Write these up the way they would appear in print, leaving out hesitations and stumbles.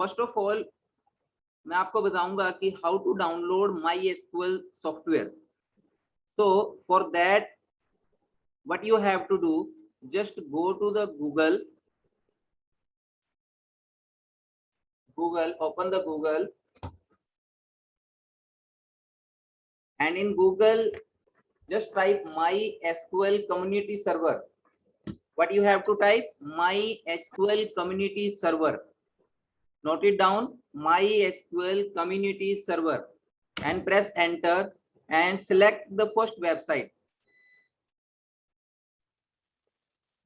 First of all मैं आपको बताऊंगा कि how to download MySQL software. तो for that what you have to do, just go to the Google, open the Google, and in Google just type MySQL community server. What you have to type? MySQL community server. Note it down, MySQL community server, and press enter and select the first website.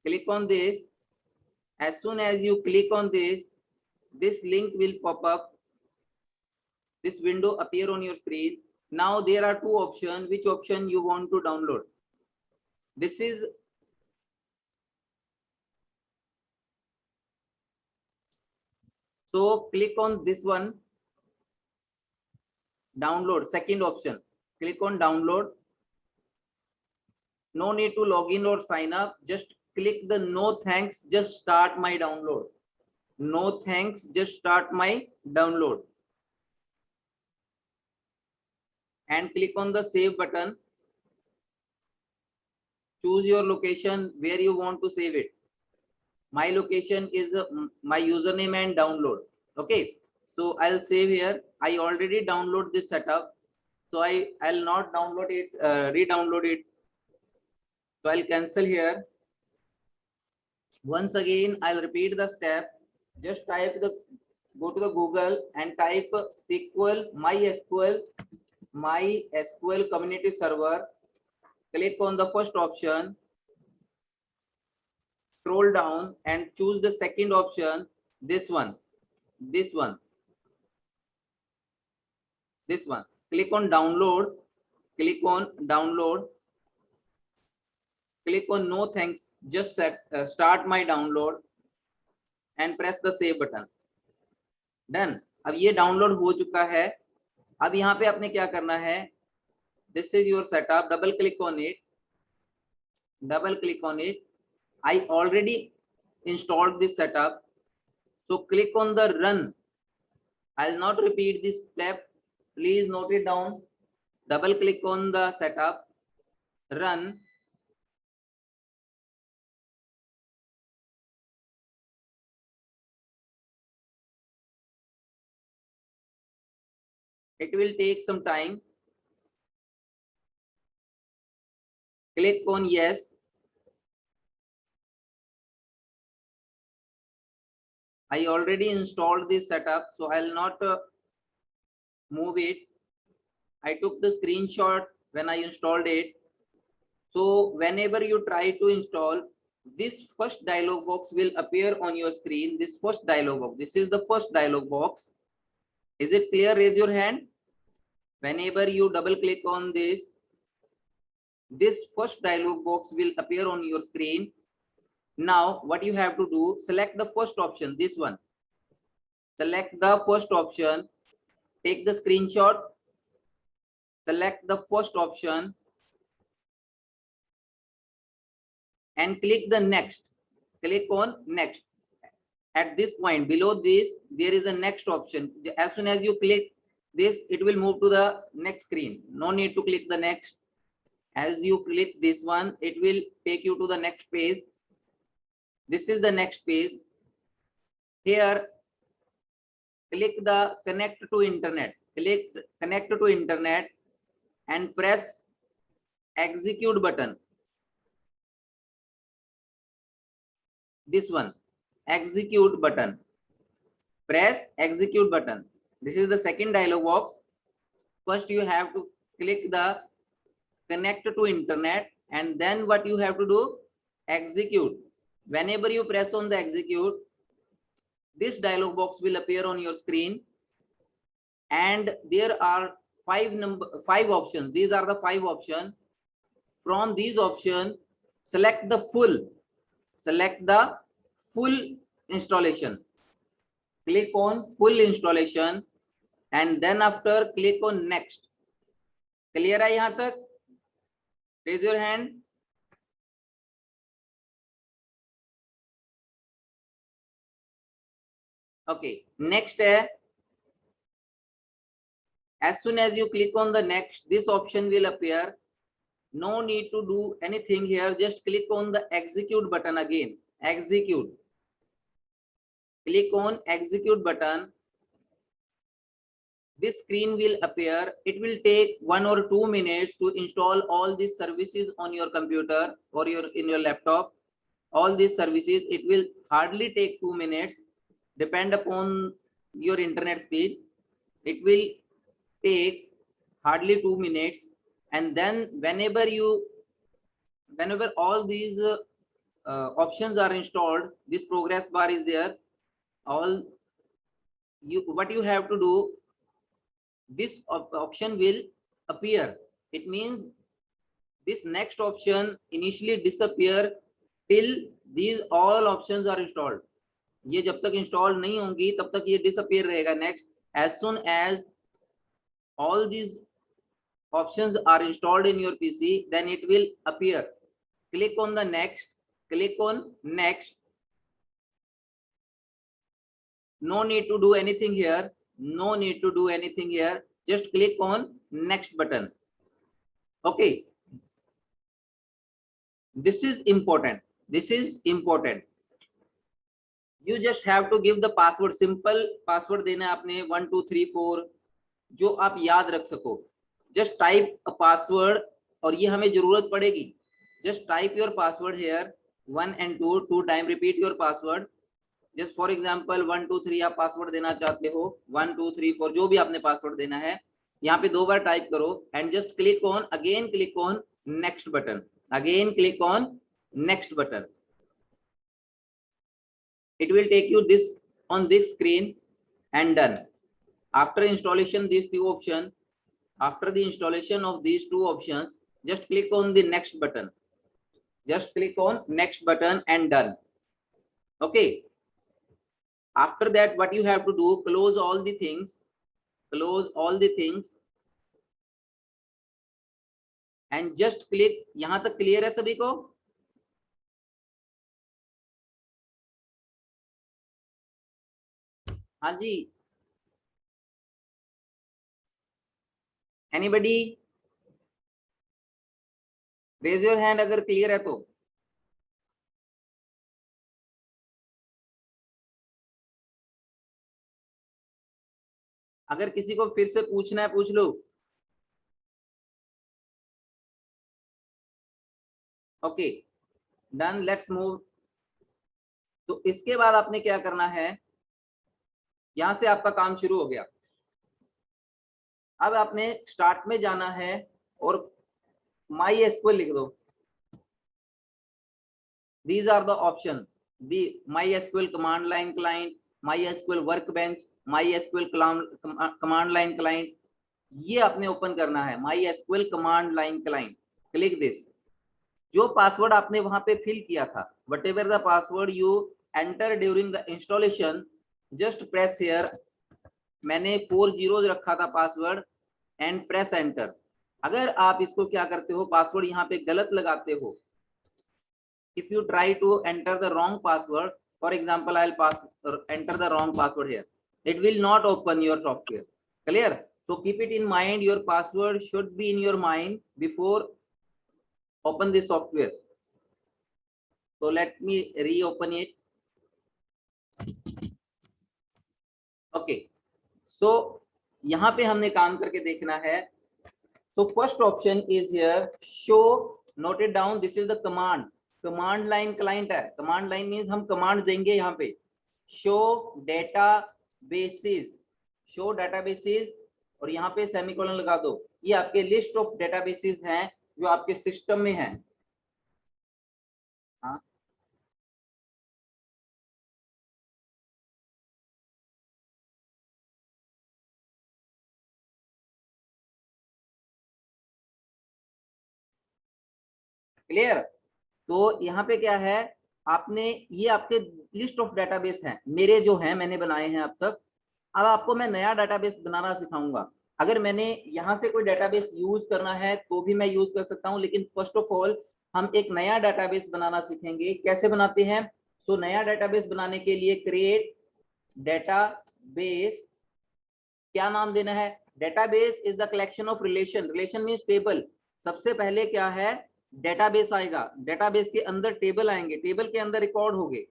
Click on this. As soon as you click on this, this link will pop up. This window appear on your screen. Now there are two options. Which option you want to download? This is so click on this one, download, second option. Click on download. No need to log in or sign up. Just click the no thanks, just start my download. No thanks, just start my download. And click on the save button. Choose your location where you want to save it. My location is my username and download. Okay, so I'll save here. I already download this setup, so I'll not download it, re-download it. So I'll cancel here. Once again, I'll repeat the step. Just go to the Google and type MySQL community server. Click on the first option. Scroll down and choose the second option. This one. Click on download. Click on download. Click on no thanks. Just start my download and press the save button. Done. अब ये download हो चुका है. अब यहाँ पे आपने क्या करना है? This is your setup. Double click on it. I already installed this setup. So click on the run. I'll not repeat this step. Please note it down. Double click on the setup. Run. It will take some time. Click on yes. I already installed this setup, so I'll not move it. I took the screenshot when I installed it. So whenever you try to install, this first dialog box will appear on your screen. This first dialog box. This is the first dialog box. Is it clear? Raise your hand. Whenever you double click on this first dialog box will appear on your screen. Now what you have to do, select the first option, this one. Select the first option, take the screenshot, select the first option and click the next. Click on next. At this point below this, there is a next option. As soon as you click this, it will move to the next screen. No need to click the next. As you click this one, it will take you to the next page. This is the next page. Here, click the connect to internet. Click connect to internet and press execute button. This one, execute button. Press execute button. This is the second dialog box. First, you have to click the connect to internet, and then what you have to do, execute. Whenever you press on the execute, this dialog box will appear on your screen, and there are five options. These are the 5 options. From these options, select the full installation. Click on full installation and then after click on next. Clear है यहाँ तक? Raise your hand. Okay, next है, as soon as you click on the next, this option will appear. No need to do anything here, just click on the execute button again. Execute, click on execute button. This screen will appear. It will take 1 or 2 minutes to install all these services on your computer or in your laptop. All these services, it will hardly take 2 minutes, depend upon your internet speed. It will take hardly 2 minutes, and then whenever all these options are installed, this progress bar is there. What you have to do, this option will appear. It means this next option initially disappear till these all options are installed. ये जब तक install नहीं होंगी तब तक ये disappear रहेगा. Next, as soon as all these options are installed in your PC, then it will appear. Click on the next, click on next. No need to do anything here, no need to do anything here, just click on next button. Okay, this is important, this is important. You just have to give the password. Simple password देना है आपने 1 2 3 4 जो आप याद रख सको. Just type a password और ये हमें जरूरत पड़ेगी. Just type your password here 1 and 2 time repeat your password. Just for example 1 2 3 आप पासवर्ड देना चाहते हो, 1 2 3 4 जो भी आपने पासवर्ड देना है यहाँ पे 2 बार टाइप करो and just click on, again click on next button, again click on next button. It will take you this on this screen and done. After installation these two options, after the installation of these two options, just click on the next button, just click on next button and done. Okay, after that what you have to do, close all the things, close all the things and just click. यहां तक clear है सभी को? हाँ जी, anybody raise your hand अगर clear है तो. अगर किसी को फिर से पूछना है पूछ लो. Okay done, let's move. तो इसके बाद आपने क्या करना है, यहां से आपका काम शुरू हो गया. अब आपने स्टार्ट में जाना है और माई एसक्यूएल लिख दो. These are the options, the MySQL command line client, MySQL workbench, MySQL command line client. ये आपने ओपन करना है MySQL command line client. Click this. जो पासवर्ड आपने वहां पे फिल किया था, whatever the password you enter during the installation, just press here. मैंने 4 zeros रखा था पासवर्ड and press enter. अगर आप इसको क्या करते हो, पासवर्ड यहाँ पे गलत लगाते हो, if you try to enter the wrong password, for example I'll enter the wrong password here, it will not open your software. Clear? So keep it in mind, your password should be in your mind before open this software. So let me reopen it. Okay, so यहाँ पे हमने काम करके देखना है. So first option is here, show. Note it down, this is the command. Command line client है. Command line means हम command देंगे यहाँ पे. Show data basis, show databases और यहाँ पे सेमीकोलन लगा दो. ये आपके लिस्ट ऑफ डेटाबेसेस हैं जो आपके सिस्टम में हैं. हाँ, क्लियर? तो यहाँ पे क्या है, आपने ये आपके लिस्ट ऑफ डेटाबेस हैं, मेरे जो हैं मैंने बनाए हैं अब तक. अब आपको मैं नया डेटाबेस बनाना सिखाऊंगा. अगर मैंने यहाँ से कोई डेटाबेस यूज करना है तो भी मैं यूज कर सकता हूँ, लेकिन फर्स्ट ऑफ ऑल हम एक नया डेटाबेस बनाना सीखेंगे. कैसे बनाते हैं? सो नया डेटाबेस बनाने के लिए क्रिएट डेटाबेस क्या नाम देना है? Database is the collection of relation, relation means table. सबसे पहले क्या है? डेटाबेस आएगा, डेटाबेस के अंदर टेबल आएंगे, टेबल के अंदर रिकॉर्ड होंगे।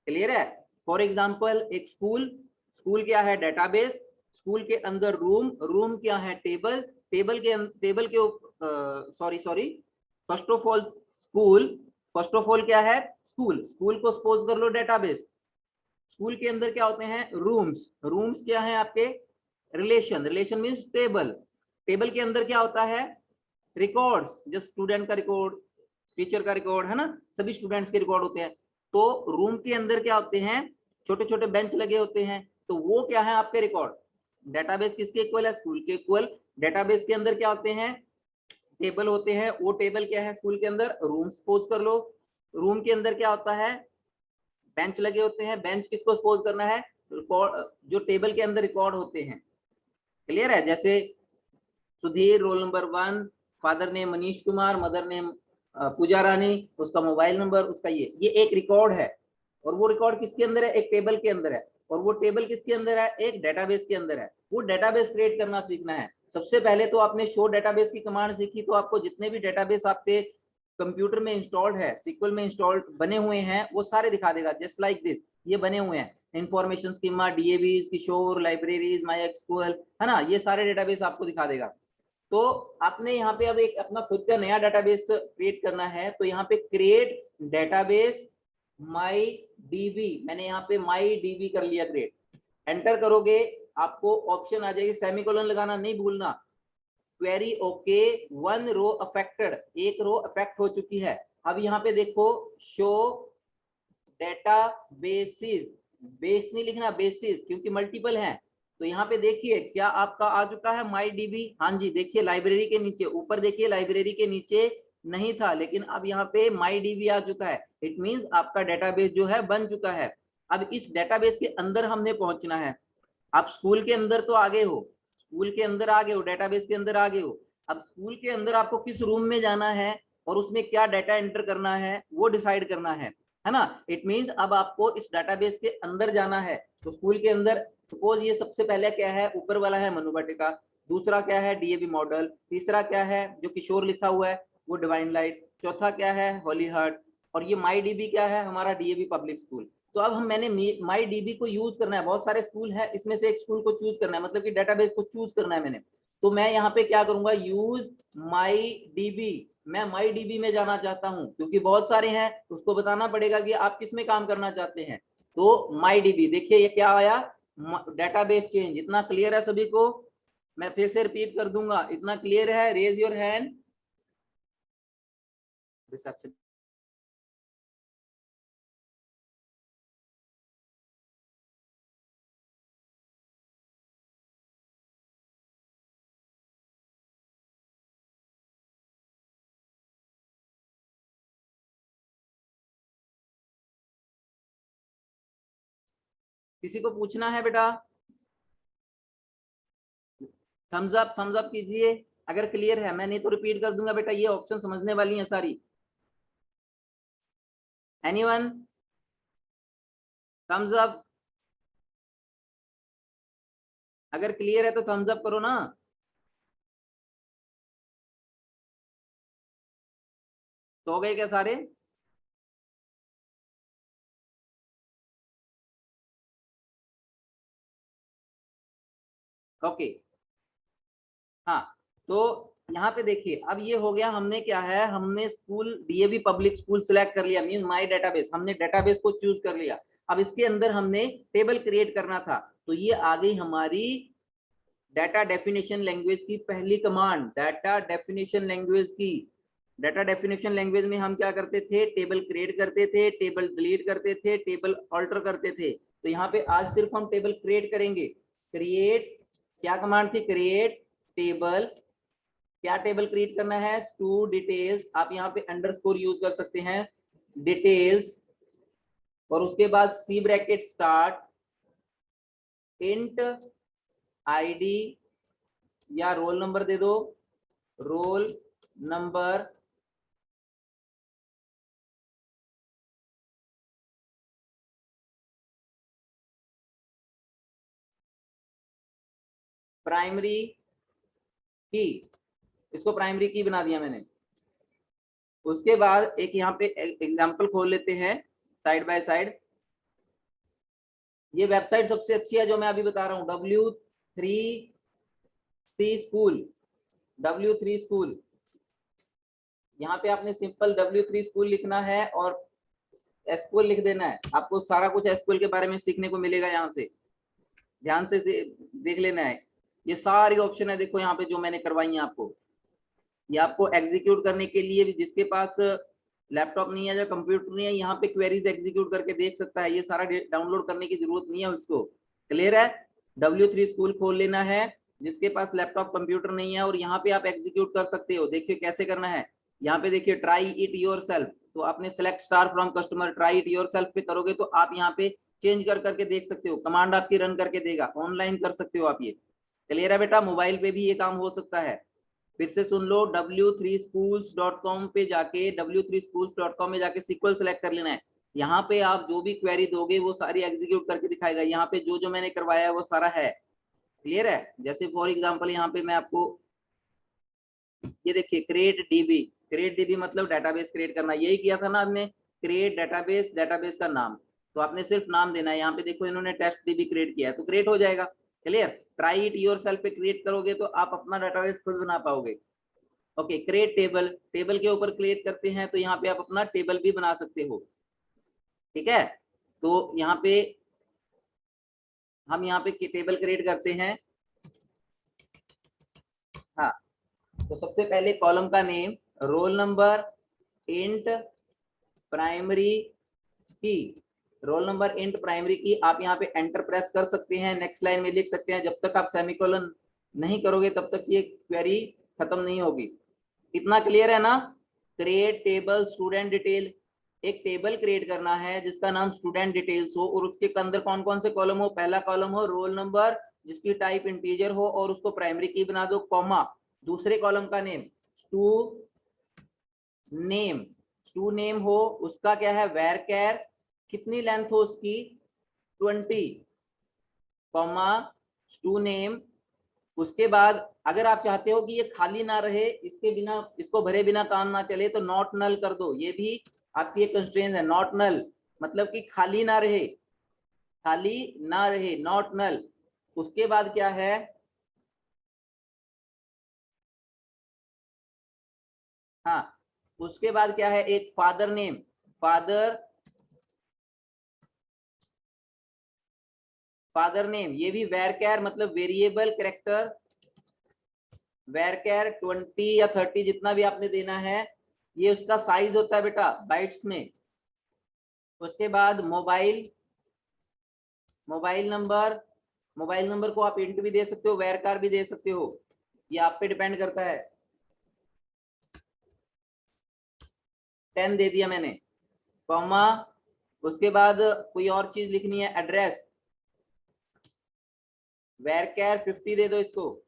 क्लियर है? फॉर एग्जांपल एक स्कूल, स्कूल क्या है? डेटाबेस। स्कूल के अंदर रूम, रूम क्या है? टेबल। टेबल के sorry first of all school, first of all क्या है? स्कूल। स्कूल को सपोज कर लो डेटाबेस। स्कूल के अंदर क्या होते हैं? रूम्स। रूम्स क्या है आपके? Relation, relation means table. Table के अंदर क्या होता है? रिकॉर्ड्स, जैसे स्टूडेंट का रिकॉर्ड, टीचर का रिकॉर्ड, है ना, सभी स्टूडेंट्स के रिकॉर्ड होते हैं। तो रूम के अंदर क्या होते हैं? छोटे छोटे बेंच लगे होते हैं, तो वो क्या है? आपके रिकॉर्ड। डेटाबेस किसके इक्वल है? स्कूल के इक्वल। डेटाबेस के अंदर क्या होते हैं? टेबल होते हैं। वो टेबल क्या है? स्कूल के अंदर रूम सपोज कर लो। रूम के अंदर क्या होता है? बेंच लगे होते हैं। बेंच किसको सपोज करना है? जो टेबल के अंदर रिकॉर्ड होते हैं। क्लियर है? जैसे Sudhir roll number 1, father name Manish Kumar, mother name Pooja Rani, उसका मोबाइल नंबर, उसका ये एक रिकॉर्ड है। और वो रिकॉर्ड किसके अंदर है? एक टेबल के अंदर है। और वो टेबल किसके अंदर है? एक डेटाबेस के अंदर है। वो डेटाबेस क्रिएट करना सीखना है। सबसे पहले तो आपने शो डेटाबेस की कमांड सीखी, तो आपको जितने भी डेटाबेस आपके कंप्यूटर में इंस्टॉल्ड है, सीक्वल में इंस्टॉल्ड बने हुए हैं, वो सारे दिखा देगा। जस्ट लाइक दिस, ये बने हुए हैं। इंफॉर्मेशन स्कीमा, डीएबीज, किशोर, लाइब्रेरीज, माई एक्सक्यूएल, है ना, ये सारे डेटाबेस आपको दिखा देगा। तो आपने यहाँ पे अब एक अपना खुद का नया डेटाबेस क्रिएट करना है, तो यहाँ पे क्रिएट डेटाबेस माई डीबी, मैंने यहाँ पे माई डीबी कर लिया क्रिएट। एंटर करोगे, आपको ऑप्शन आ जाएगी, सेमीकोलन लगाना नहीं भूलना। क्वेरी ओके, 1 रो अफेक्टेड, एक रो अफेक्ट हो चुकी है। अब यहाँ पे देखो, शो डेटा बेसिस, बेस नहीं लिखना, बेसिस, क्योंकि मल्टीपल है। तो यहाँ पे देखिए क्या आपका आ चुका है? My DB. हाँ जी, देखिए लाइब्रेरी के नीचे, ऊपर देखिए लाइब्रेरी के नीचे नहीं था, लेकिन अब यहाँ पे माई डीबी आ चुका है। इट मींस आपका डेटाबेस जो है बन चुका है। अब इस डेटाबेस के अंदर हमने पहुंचना है। आप स्कूल के अंदर तो आगे हो, स्कूल के अंदर आ गए हो, डेटाबेस के अंदर आ गए हो। अब स्कूल के अंदर आपको किस रूम में जाना है और उसमें क्या डाटा एंटर करना है, वो डिसाइड करना है ना। इट मींस अब आपको इस डाटाबेस के अंदर जाना है। तो स्कूल के अंदर सपोज ये सबसे पहले क्या है? ऊपर वाला है मनु वाटिका, दूसरा क्या है? डीएवी मॉडल, तीसरा क्या है जो किशोर लिखा हुआ है वो डिवाइन लाइट, चौथा क्या है? होली हार्ट, और ये माई डीबी क्या है? हमारा डीएवी पब्लिक स्कूल। तो अब मैंने माई डीबी को यूज करना है, बहुत सारे स्कूल है, इसमें से एक स्कूल को चूज करना है, मतलब कि डेटाबेस को चूज करना है मैंने। तो मैं यहाँ पे क्या करूंगा? Use my DB. मैं माई डीबी में जाना चाहता हूँ, क्योंकि बहुत सारे हैं, उसको बताना पड़ेगा कि आप किस में काम करना चाहते हैं। तो माई डीबी, देखिए ये क्या आया? Database change. इतना क्लियर है सभी को? मैं फिर से रिपीट कर दूंगा, इतना क्लियर है? Raise your hand. रिसेप्शन। किसी को पूछना है बेटा? थम्स अप कीजिए अगर क्लियर है। मैं नहीं तो रिपीट कर दूंगा बेटा, ये ऑप्शन समझने वाली है सारी। एनीवन? Thumbs up. अगर क्लियर है तो थम्स अप करो ना। तो हो गए क्या सारे? ओके। हाँ, तो यहाँ पे देखिए, अब ये हो गया, हमने क्या है, हमने school DAV public school select कर लिया, मीन माई डेटाबेस, हमने डेटाबेस को चूज कर लिया। अब इसके अंदर हमने टेबल क्रिएट करना था, तो ये आ गई हमारी डाटा डेफिनेशन लैंग्वेज की पहली कमांड। डाटा डेफिनेशन लैंग्वेज की, डाटा डेफिनेशन लैंग्वेज में हम क्या करते थे? टेबल क्रिएट करते थे, टेबल डिलीट करते थे, टेबल ऑल्टर करते थे। तो यहाँ पे आज सिर्फ हम टेबल क्रिएट करेंगे। क्रिएट, क्या कमांड थी? Create table. क्या टेबल क्रिएट करना है? टू डिटेल्स, आप यहाँ पे अंडरस्कोर यूज कर सकते हैं, डिटेल्स, और उसके बाद सी ब्रैकेट स्टार्ट, इंट आईडी या रोल नंबर दे दो, रोल नंबर, प्राइमरी की, इसको प्राइमरी की बना दिया मैंने। उसके बाद एक यहाँ पे एग्जांपल खोल लेते हैं साइड बाय साइड। ये वेबसाइट सबसे अच्छी है जो मैं अभी बता रहा हूँ, W3C स्कूल, W3 स्कूल। यहाँ पे आपने सिंपल W3 स्कूल लिखना है और एसक्यूएल लिख देना है। आपको सारा कुछ एसक्यूएल के बारे में सीखने को मिलेगा। यहाँ से ध्यान से देख लेना है। ये सारी ऑप्शन है देखो यहाँ पे जो मैंने करवाई है आपको। ये आपको एग्जीक्यूट करने के लिए भी, जिसके पास लैपटॉप नहीं है या कंप्यूटर नहीं है, यहाँ पे क्वेरीज एग्जीक्यूट करके देख सकता है। ये सारा डाउनलोड करने की जरूरत नहीं है उसको। क्लियर है? W3 स्कूल खोल लेना है जिसके पास लैपटॉप कंप्यूटर नहीं है, और यहाँ पे आप एग्जीक्यूट कर सकते हो। देखिए कैसे करना है। यहाँ पे देखिए ट्राई इट योरसेल्फ, तो आपने select star from customer, try it yourself पे करोगे तो आप यहाँ पे चेंज कर करके देख सकते हो। कमांड आपकी रन करके देगा, ऑनलाइन कर सकते हो आप ये। क्लियर है बेटा? मोबाइल पे भी ये काम हो सकता है। फिर से सुन लो, w3schools.com पे जाके, w3schools.com में जाके सीक्वल सेलेक्ट कर लेना है। यहाँ पे आप जो भी क्वेरी दोगे वो सारी एग्जीक्यूट करके दिखाएगा। यहाँ पे जो जो मैंने करवाया है वो सारा है। क्लियर है? जैसे फॉर एग्जांपल यहाँ पे मैं आपको ये देखिए, क्रिएट डीबी मतलब डेटाबेस क्रिएट करना। यही किया था ना आपने, क्रिएट डेटाबेस, डेटाबेस का नाम। तो आपने सिर्फ नाम देना है। यहाँ पे देखो इन्होंने टेस्ट डीबी क्रिएट किया है तो क्रिएट हो जाएगा। क्लियर? ट्राई इट योरसेल्फ पे क्रिएट करोगे तो आप अपना डेटाबेस खुद बना पाओगे। ओके, क्रिएट टेबल, टेबल के ऊपर क्रिएट करते हैं तो यहाँ पे आप अपना टेबल भी बना सकते हो। ठीक है? तो यहाँ पे हम यहाँ पे टेबल क्रिएट करते हैं। हाँ, तो सबसे पहले कॉलम का name, roll number, int primary की, रोल नंबर इंट प्राइमरी की। आप यहाँ पे एंटर प्रेस कर सकते हैं, नेक्स्ट लाइन में लिख सकते हैं। जब तक आप सेमीकोलन नहीं करोगे तब तक ये क्वेरी खत्म नहीं होगी। इतना क्लियर है ना? क्रिएट टेबल स्टूडेंट डिटेल, एक टेबल क्रिएट करना है जिसका नाम स्टूडेंट डिटेल्स हो, और उसके अंदर कौन कौन से कॉलम हो। पहला कॉलम हो रोल नंबर जिसकी टाइप इंटीजर हो और उसको प्राइमरी की बना दो, कॉमा, दूसरे कॉलम का नेम नेम, टू नेम हो, उसका क्या है वेर कैर, कितनी लेंथ हो उसकी 20, कॉमा टू नेम। उसके बाद अगर आप चाहते हो कि ये खाली ना रहे, इसके बिना, इसको भरे बिना काम ना चले, तो नॉट नल कर दो। ये भी आपकी एक कंस्ट्रेंट है, नॉट नल मतलब कि खाली ना रहे, खाली ना रहे, नॉट नल। उसके बाद क्या है, हाँ, उसके बाद क्या है, एक father name, father father name, ये भी वेर कैर मतलब वेरिएबल कैरेक्टर, वेर कैर 20 या 30 जितना भी आपने देना है, ये उसका साइज होता है बेटा बाइट्स में। उसके बाद mobile, mobile number, mobile number को आप इंट भी दे सकते हो, वेर कार भी दे सकते हो, ये आप पे डिपेंड करता है। 10 दे दिया मैंने, कॉमा। उसके बाद कोई और चीज लिखनी है, एड्रेस, वेर कैर 50 दे दो इसको।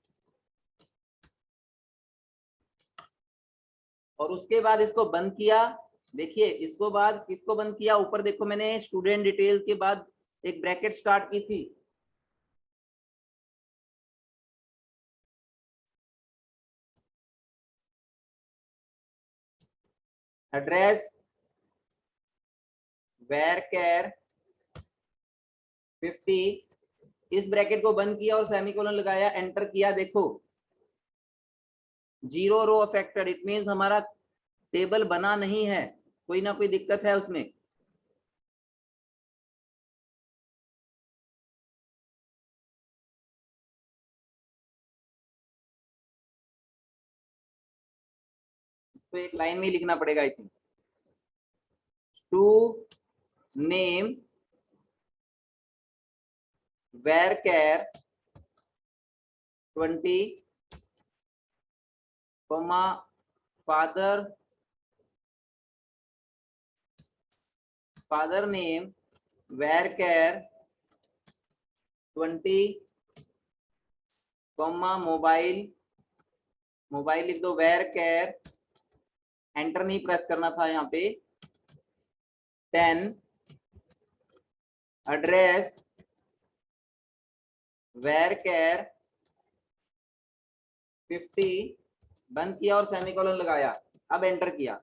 और उसके बाद इसको बंद किया। देखिए इसको बाद किसको बंद किया, ऊपर देखो मैंने स्टूडेंट डिटेल्स के बाद एक ब्रैकेट स्टार्ट की थी, एड्रेस वेर कैर 50, इस ब्रैकेट को बंद किया और सेमीकोलन लगाया, एंटर किया। देखो zero row affected, it means हमारा टेबल बना नहीं है, कोई ना कोई दिक्कत है उसमें। तो एक लाइन में ही लिखना पड़ेगा I think, to name varchar 20, comma father, father name varchar 20, comma mobile, mobile लिख दो वेर कैर, एंटर नहीं प्रेस करना था यहाँ पे, 10, एड्रेस वेर कैर 50 बंद किया और सेमीकोलन लगाया, अब एंटर किया।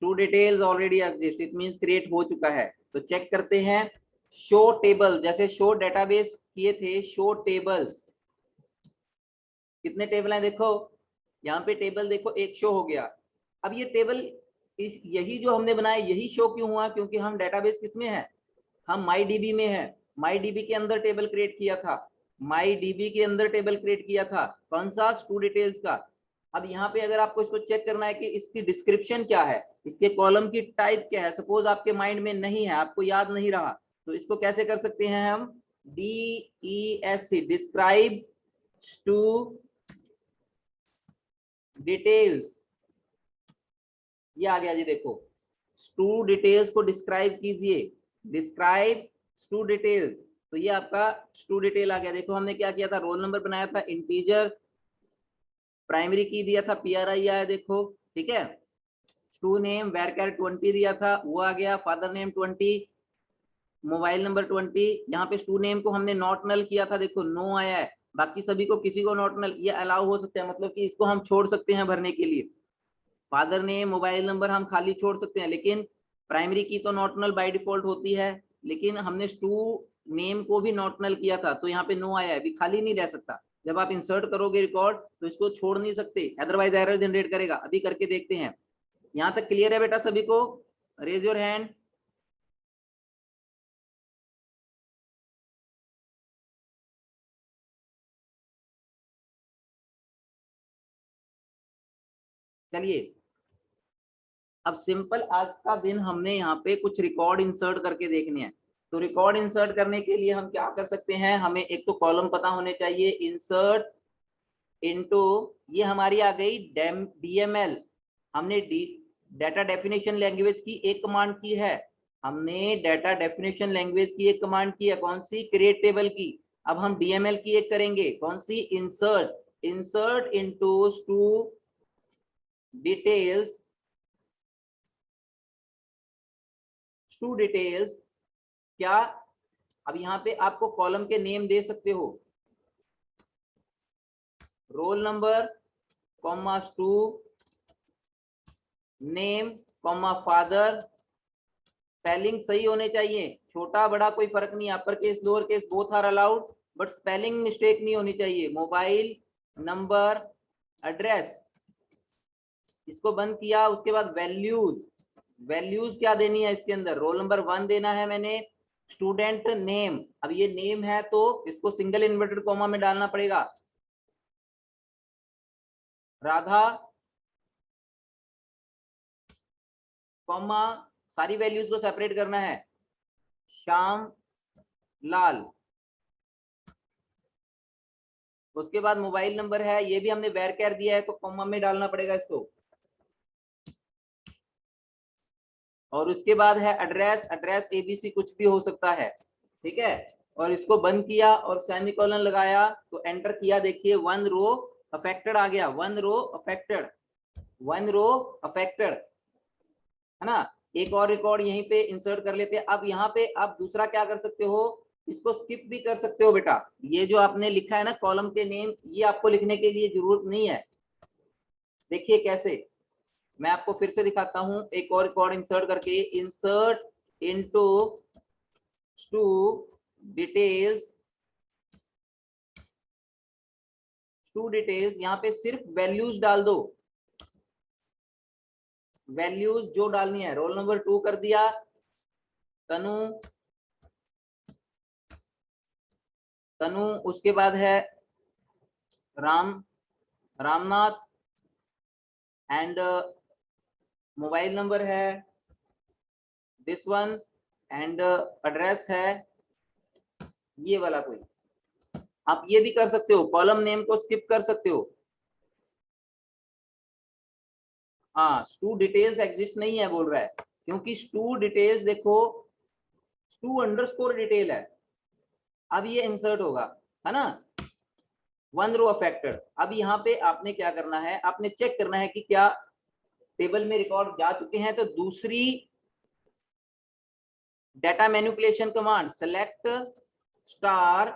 To details already exist, it means create हो चुका है। तो चेक करते हैं शो टेबल, जैसे शो डेटाबेस किए थे, शो टेबल्स, कितने टेबल हैं देखो, यहाँ पे टेबल देखो एक शो हो गया। अब ये टेबल इस यही जो हमने बनाया यही शो क्यों हुआ, क्योंकि हम डेटाबेस किसमें है, हम माई डीबी में है। माई डीबी के अंदर टेबल क्रिएट किया था, माई डीबी के अंदर टेबल क्रिएट किया था, कौन सा, टू डिटेल्स का। अब यहाँ पे अगर आपको इसको चेक करना है कि इसकी डिस्क्रिप्शन क्या है, इसके कॉलम की टाइप क्या है, सपोज आपके माइंड में नहीं है, आपको याद नहीं रहा, तो इसको कैसे कर सकते हैं हम, DESC, डिस्क्राइब टू डिटेल्स, ये आ गया जी। देखो टू डिटेल्स को डिस्क्राइब कीजिए, डिस्क्राइब टू डिटेल्स, तो ये आपका टू डिटेल आ गया। देखो हमने क्या किया था, रोल नंबर बनाया था इंटीजर, प्राइमरी की दिया था PRI आया, देखो ठीक है। टू नेम वेरकर 20 दिया था, वो आ गया, फादर नेम 20, मोबाइल नंबर 20। यहाँ पे टू नेम को हमने नॉट नल किया था, देखो नो आया है, बाकी सभी को किसी को नॉट नल, ये अलाउ हो सकते हैं, मतलब कि इसको हम छोड़ सकते हैं भरने के लिए। फादर नेम मोबाइल नंबर हम खाली छोड़ सकते हैं, लेकिन प्राइमरी की तो नॉट नल बाय डिफॉल्ट होती है, लेकिन हमने टू नेम को भी नॉट नल किया था, तो यहाँ पे नो आया है, अभी खाली नहीं रह सकता। जब आप इंसर्ट करोगे रिकॉर्ड तो इसको छोड़ नहीं सकते, अदरवाइज एरर जनरेट करेगा। अभी करके देखते हैं। यहाँ तक क्लियर है बेटा सभी को, रेज योर हैंड। चलिए अब सिंपल आज का दिन हमने यहाँ पे कुछ रिकॉर्ड इंसर्ट करके देखने हैं। तो रिकॉर्ड इंसर्ट करने के लिए हम क्या कर सकते हैं, हमें एक तो कॉलम पता होने चाहिए, इंसर्ट इनटू, ये हमारी आ गई DML, हमने डाटा डेफिनेशन लैंग्वेज की एक कमांड की है, हमने डाटा डेफिनेशन लैंग्वेज की एक कमांड की है, कौन सी, क्रिएट टेबल की। अब हम DML की एक करेंगे, कौन सी, insert into to details, to details क्या। अब यहाँ पे आपको कॉलम के नेम दे सकते हो, roll number comma to, name comma father, spelling सही होने चाहिए, छोटा बड़ा कोई फर्क नहीं, upper case lower case both are allowed, but spelling mistake नहीं होनी चाहिए। मोबाइल नंबर, एड्रेस, इसको बंद किया। उसके बाद वैल्यूज, वैल्यूज क्या देनी है इसके अंदर, रोल नंबर 1 देना है मैंने, स्टूडेंट नेम, अब ये नेम है तो इसको सिंगल इन्वर्टेड कॉमा में डालना पड़ेगा, राधा कॉमा, सारी वैल्यूज को सेपरेट करना है, श्याम लाल। उसके बाद मोबाइल नंबर है, ये भी हमने वेरकेर दिया है तो कॉमा में डालना पड़ेगा इसको। और उसके बाद है एड्रेस, एड्रेस ABC कुछ भी हो सकता है, ठीक है। और इसको बंद किया और सेमीकोलन लगाया तो एंटर किया, देखिए 1 रो अफेक्टेड आ गया, 1 रो अफेक्टेड, 1 रो अफेक्टेड, है ना। एक और रिकॉर्ड यहीं पे इंसर्ट कर लेते हैं। अब यहाँ पे आप दूसरा क्या कर सकते हो, इसको स्किप भी कर सकते हो बेटा, ये जो आपने लिखा है ना कॉलम के नेम, ये आपको लिखने के लिए जरूरत नहीं है। देखिए कैसे, मैं आपको फिर से दिखाता हूं, एक और रिकॉर्ड इंसर्ट करके, insert into to details, to details, यहाँ पे सिर्फ वैल्यूज डाल दो, वैल्यूज जो डालनी है, रोल नंबर 2 कर दिया, तनु, तनु, उसके बाद है रामनाथ, एंड मोबाइल नंबर है दिस वन, एंड एड्रेस है ये वाला कोई। आप ये भी कर सकते हो, कॉलम नेम को स्किप कर सकते हो। हाँ टू डिटेल्स एग्जिस्ट नहीं है बोल रहा है, क्योंकि टू डिटेल्स देखो टू अंडरस्कोर डिटेल है, अब ये इंसर्ट होगा, है ना, 1 रो अफेक्टेड। अब यहाँ पे आपने क्या करना है, आपने चेक करना है कि क्या टेबल में रिकॉर्ड जा चुके हैं, तो दूसरी data manipulation command, select star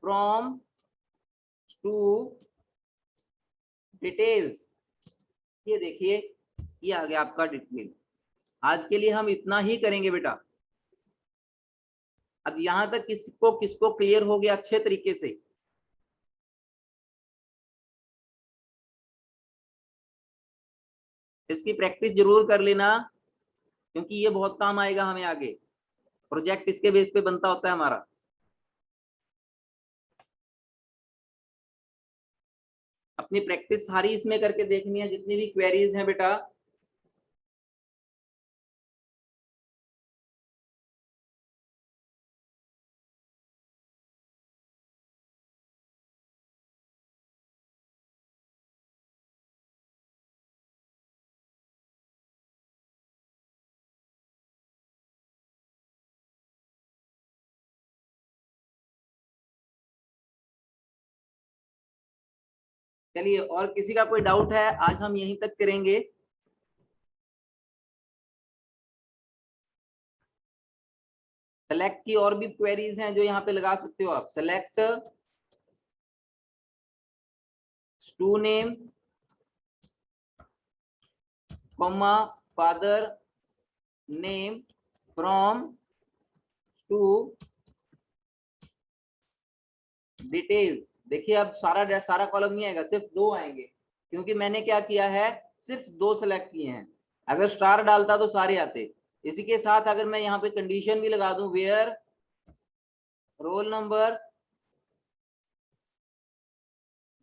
from to details. ये देखिए, ये आ गया आपका डिटेल। आज के लिए हम इतना ही करेंगे बेटा। अब यहां तक किसको किसको क्लियर हो गया अच्छे तरीके से? इसकी प्रैक्टिस जरूर कर लेना, क्योंकि ये बहुत काम आएगा हमें आगे। प्रोजेक्ट इसके बेस पे बनता होता है हमारा। अपनी प्रैक्टिस सारी इसमें करके देखनी है, जितनी भी क्वेरीज हैं बेटा। चलिए, और किसी का कोई डाउट है? आज हम यहीं तक करेंगे। सेलेक्ट की और भी क्वेरीज हैं जो यहाँ पे लगा सकते हो आप। Select stu name, comma father name from to details. देखिए, अब सारा कॉलम नहीं आएगा, सिर्फ दो आएंगे, क्योंकि मैंने क्या किया है, सिर्फ दो सेलेक्ट किए हैं। अगर स्टार डालता तो सारे आते। इसी के साथ अगर मैं यहाँ पे कंडीशन भी लगा दूं, where roll number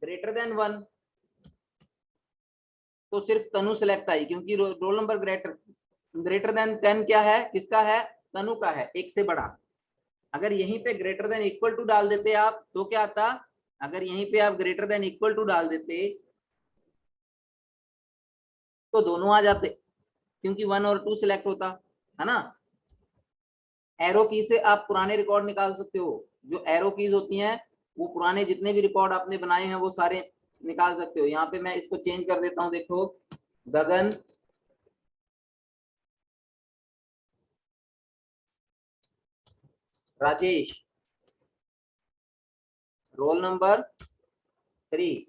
greater than 1, तो सिर्फ तनु सेलेक्ट आई, क्योंकि रोल नंबर ग्रेटर देन 10 क्या है, किसका है? तनु का है, एक से बड़ा। अगर यहीं पे ग्रेटर देन इक्वल टू डाल देते आप तो क्या आता? अगर यहीं पे आप ग्रेटर देन इक्वल टू डाल देते तो दोनों आ जाते, क्योंकि 1 और 2 सिलेक्ट होता है ना। एरो की से आप पुराने रिकॉर्ड निकाल सकते हो। जो एरो कीज होती हैं, वो पुराने जितने भी रिकॉर्ड आपने बनाए हैं वो सारे निकाल सकते हो। यहाँ पे मैं इसको चेंज कर देता हूँ, देखो, गगन राजेश, रोल नंबर 3,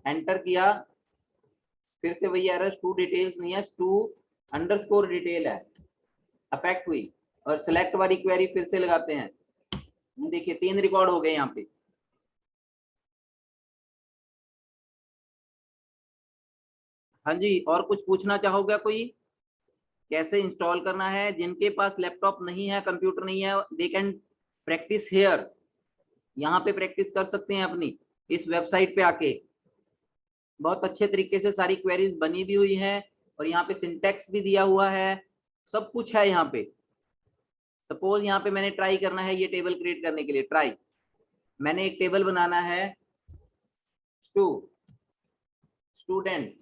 एंटर किया। फिर से वही एरर, टू डिटेल्स नहीं है, टू अंडरस्कोर डिटेल है, अफेक्ट हुई। और सिलेक्ट वाली क्वेरी फिर से लगाते हैं। देखिए, 3 रिकॉर्ड हो गए यहाँ पे। हाँ जी, और कुछ पूछना चाहोगे कोई? कैसे इंस्टॉल करना है? जिनके पास लैपटॉप नहीं है, कंप्यूटर नहीं है, दे कैन प्रैक्टिस हेयर। यहाँ पे प्रैक्टिस कर सकते हैं अपनी, इस वेबसाइट पे आके। बहुत अच्छे तरीके से सारी क्वेरीज बनी भी हुई हैं, और यहाँ पे सिंटेक्स भी दिया हुआ है, सब कुछ है यहाँ पे। सपोज यहाँ पे मैंने ट्राई करना है, ये टेबल क्रिएट करने के लिए ट्राई, मैंने एक टेबल बनाना है, स्टूडेंट।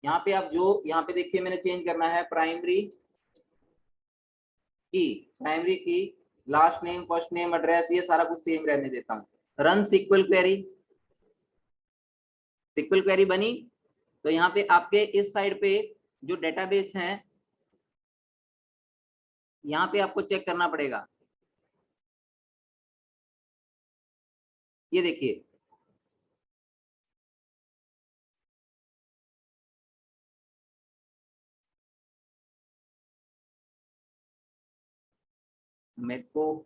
यहाँ पे आप जो यहाँ पे देखिए, मैंने चेंज करना है प्राइमरी की last name, first name, address, ये सारा कुछ सेम रहने देता हूँ। Run SQL query, SQL query बनी। तो यहाँ पे आपके इस साइड पे जो डेटाबेस है, यहाँ पे आपको चेक करना पड़ेगा। ये देखिए, मेरे को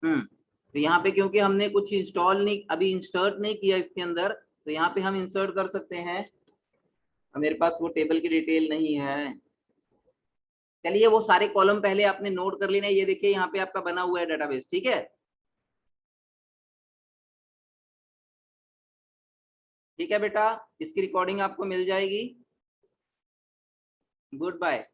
तो यहाँ पे क्योंकि हमने कुछ इंस्टॉल नहीं, अभी इंसर्ट नहीं किया इसके अंदर, तो यहाँ पे हम इंसर्ट कर सकते हैं। मेरे पास वो टेबल की डिटेल नहीं है। चलिए, वो सारे कॉलम पहले आपने नोट कर लेना है। ये देखिए, यहाँ पे आपका बना हुआ है डेटाबेस, ठीक है। ठीक है बेटा, इसकी रिकॉर्डिंग आपको मिल जाएगी। Good bye.